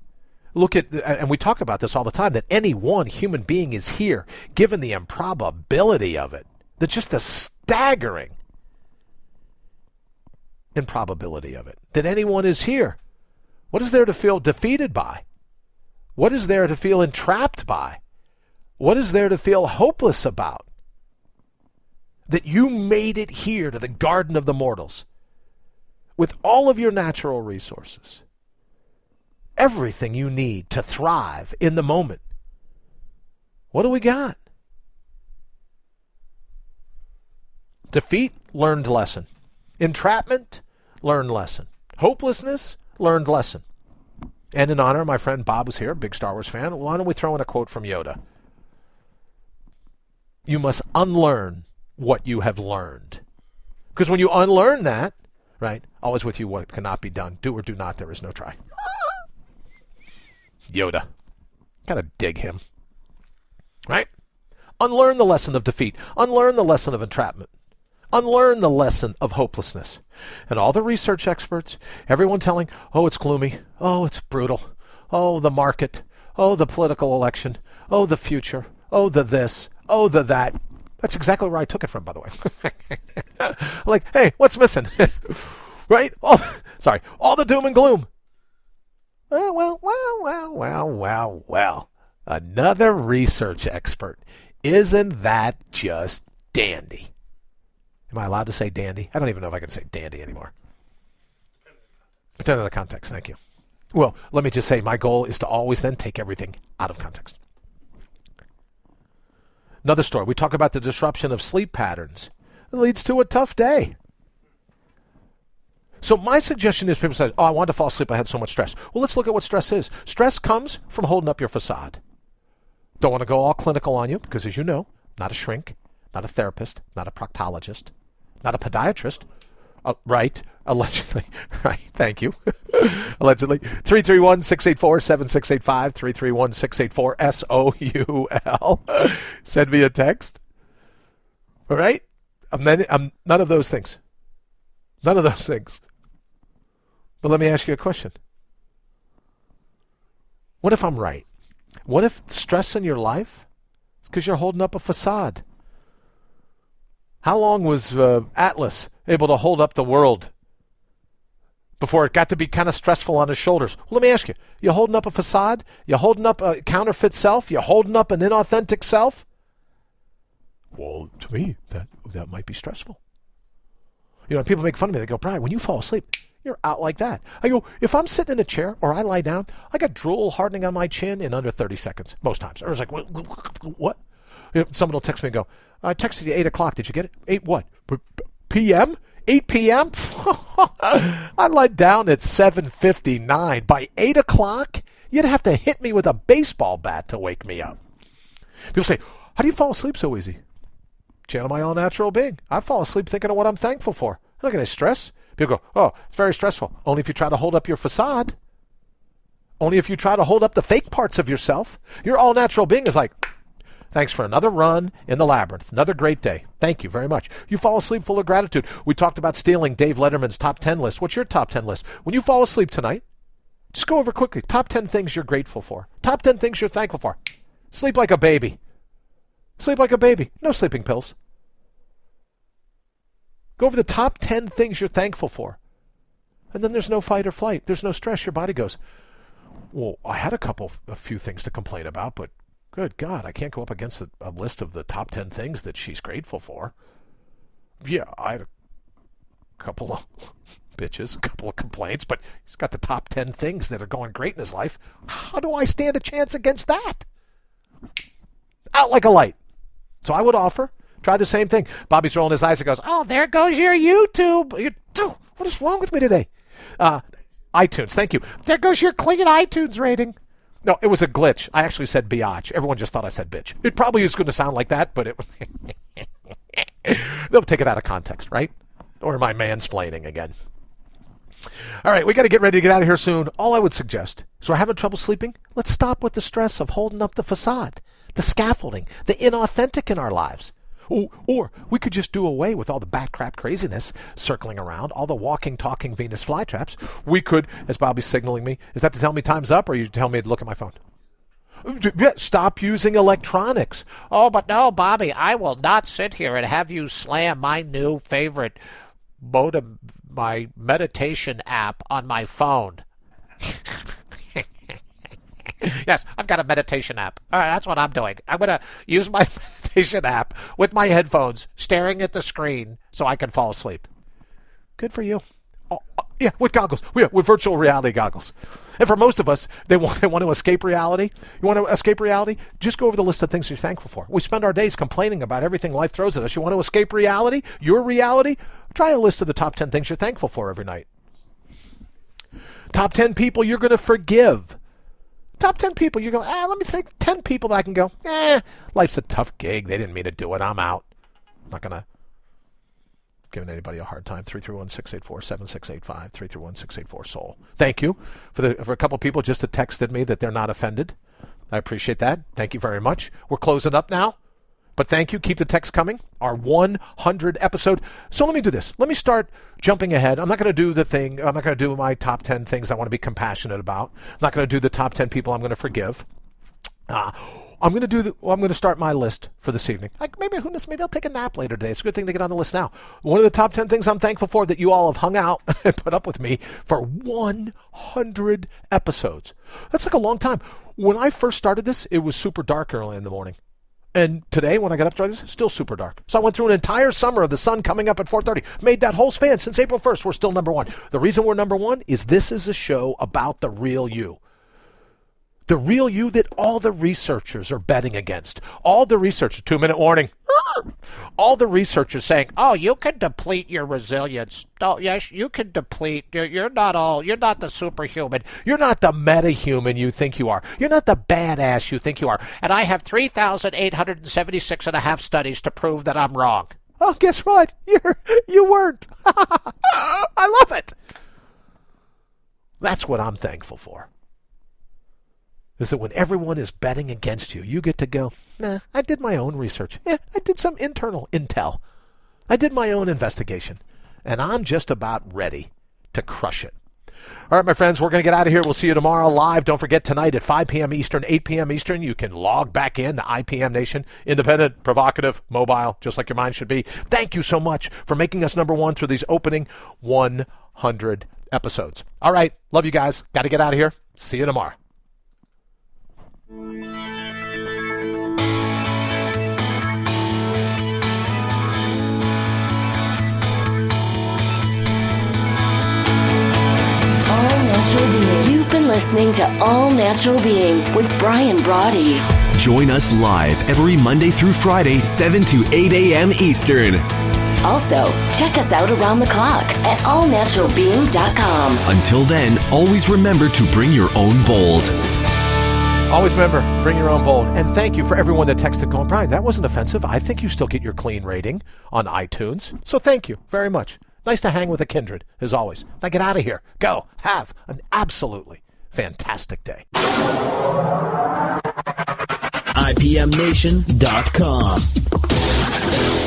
Look at, and we talk about this all the time, that any one human being is here, given the improbability of it. That's just the staggering improbability of it. That anyone is here. What is there to feel defeated by? What is there to feel entrapped by? What is there to feel hopeless about? That you made it here to the garden of the mortals with all of your natural resources. Everything you need to thrive in the moment. What do we got? Defeat, learned lesson. Entrapment, learned lesson. Hopelessness, learned lesson. And in honor, my friend Bob was here, big Star Wars fan. Why don't we throw in a quote from Yoda? You must unlearn what you have learned. Because when you unlearn that, right, always with you what cannot be done. Do or do not, there is no try. Yoda. Gotta dig him. Right? Unlearn the lesson of defeat. Unlearn the lesson of entrapment. Unlearn the lesson of hopelessness. And all the research experts, everyone telling, oh, it's gloomy. Oh, it's brutal. Oh, the market. Oh, the political election. Oh, the future. Oh, the this. Oh, the that. That's exactly where I took it from, by the way. Like, hey, what's missing? Right? All the doom and gloom. Well. Another research expert. Isn't that just dandy? Am I allowed to say dandy? I don't even know if I can say dandy anymore. Depending on the context, thank you. Well, let me just say my goal is to always then take everything out of context. Another story. We talk about the disruption of sleep patterns. It leads to a tough day. So my suggestion is people say, oh, I wanted to fall asleep. I had so much stress. Well, let's look at what stress is. Stress comes from holding up your facade. Don't want to go all clinical on you because, as you know, not a shrink, not a therapist, not a proctologist, not a podiatrist. Right. Allegedly. Right. Thank you. Allegedly. 331-684-7685. 331-684-SOUL. Send me a text. All right? I'm none of those things. None of those things. But let me ask you a question. What if I'm right? What if stress in your life is because you're holding up a facade? How long was Atlas able to hold up the world before it got to be kind of stressful on his shoulders? Well, let me ask you. You holding up a facade? You holding up a counterfeit self? You holding up an inauthentic self? Well, to me, that might be stressful. You know, people make fun of me. They go, Brian, when you fall asleep, you're out like that. I go, if I'm sitting in a chair or I lie down, I got drool hardening on my chin in under 30 seconds, most times. Or it's like, what? You know, someone will text me and go, I texted you 8 o'clock. Did you get it? 8 what? P.M.? 8 p.m.? I lied down at 7:59. By 8 o'clock, you'd have to hit me with a baseball bat to wake me up. People say, how do you fall asleep so easy? Channel my all-natural being. I fall asleep thinking of what I'm thankful for. I don't get any stress. People go, oh, it's very stressful. Only if you try to hold up your facade. Only if you try to hold up the fake parts of yourself. Your all-natural being is like, thanks for another run in the labyrinth. Another great day. Thank you very much. You fall asleep full of gratitude. We talked about stealing Dave Letterman's top 10 list. What's your top 10 list? When you fall asleep tonight, just go over quickly. Top 10 things you're grateful for. Top 10 things you're thankful for. Sleep like a baby. Sleep like a baby. No sleeping pills. Go over the top 10 things you're thankful for. And then there's no fight or flight. There's no stress. Your body goes, well, I had a few things to complain about, but good God, I can't go up against a list of the top 10 things that she's grateful for. Yeah, I had a couple of bitches, a couple of complaints, but he's got the top 10 things that are going great in his life. How do I stand a chance against that? Out like a light. So I would offer, try the same thing. Bobby's rolling his eyes and goes, oh, there goes your YouTube. What is wrong with me today? iTunes, thank you. There goes your clean iTunes rating. No, it was a glitch. I actually said biatch. Everyone just thought I said bitch. It probably is going to sound like that, but it they'll take it out of context, right? Or am I mansplaining again? All right, we got to get ready to get out of here soon. All I would suggest is we're having trouble sleeping. Let's stop with the stress of holding up the facade, the scaffolding, the inauthentic in our lives. Or we could just do away with all the bat crap craziness circling around, all the walking, talking Venus flytraps. We could, as Bobby's signaling me, is that to tell me time's up, or are you telling me to look at my phone? Stop using electronics. Oh, but no, Bobby, I will not sit here and have you slam my new favorite my meditation app on my phone. Yes, I've got a meditation app. All right, that's what I'm doing. I'm going to use my meditation app with my headphones, staring at the screen so I can fall asleep. Good for you. Yeah, with goggles. Yeah, with virtual reality goggles. And for most of us, they want to escape reality. You want to escape reality? Just go over the list of things you're thankful for. We spend our days complaining about everything life throws at us. You want to escape reality? Your reality? Try a list of the top 10 things you're thankful for every night. Top 10 people you're going to forgive. Top 10 people, you're going, let me think 10 people that I can go, life's a tough gig. They didn't mean to do it. I'm out. I'm not going to give anybody a hard time. 331-684-7685, 331-684-SOUL. Thank you for a couple of people just texted me that they're not offended. I appreciate that. Thank you very much. We're closing up now. But thank you. Keep the text coming. Our 100 episode. So let me do this. Let me start jumping ahead. I'm not going to do the thing. I'm not going to do my top 10 things I want to be compassionate about. I'm not going to do the top 10 people I'm going to forgive. I'm going to start my list for this evening. Maybe I'll take a nap later today. It's a good thing to get on the list now. One of the top 10 things I'm thankful for that you all have hung out and put up with me for 100 episodes. That's like a long time. When I first started this, it was super dark early in the morning. And today, when I got up to try this, it's still super dark. So I went through an entire summer of the sun coming up at 4:30. Made that whole span. Since April 1st, we're still number one. The reason we're number one is this is a show about the real you. The real you that all the researchers are betting against. All the researchers, 2-minute warning. All the researchers saying, oh, you can deplete your resilience. Oh, yes, you can deplete. You're not the superhuman. You're not the metahuman you think you are. You're not the badass you think you are. And I have 3,876 and a half studies to prove that I'm wrong. Oh, guess what? You weren't. I love it. That's what I'm thankful for. Is that when everyone is betting against you, you get to go, I did my own research. I did some internal intel. I did my own investigation. And I'm just about ready to crush it. All right, my friends, we're going to get out of here. We'll see you tomorrow live. Don't forget, tonight at 5 p.m. Eastern, 8 p.m. Eastern, you can log back in to IPM Nation. Independent, provocative, mobile, just like your mind should be. Thank you so much for making us number one through these opening 100 episodes. All right, love you guys. Got to get out of here. See you tomorrow. You've been listening to All Natural Being with Brian Brawdy. Join us live every Monday through Friday, 7 to 8 a.m. Eastern. Also, check us out around the clock at allnaturalbeing.com. Until then, always remember to bring your own bold. Always remember, bring your own bold. And thank you for everyone that texted going, Brian, that wasn't offensive. I think you still get your clean rating on iTunes. So thank you very much. Nice to hang with a kindred, as always. Now get out of here. Go. Have an absolutely fantastic day. IPMNation.com.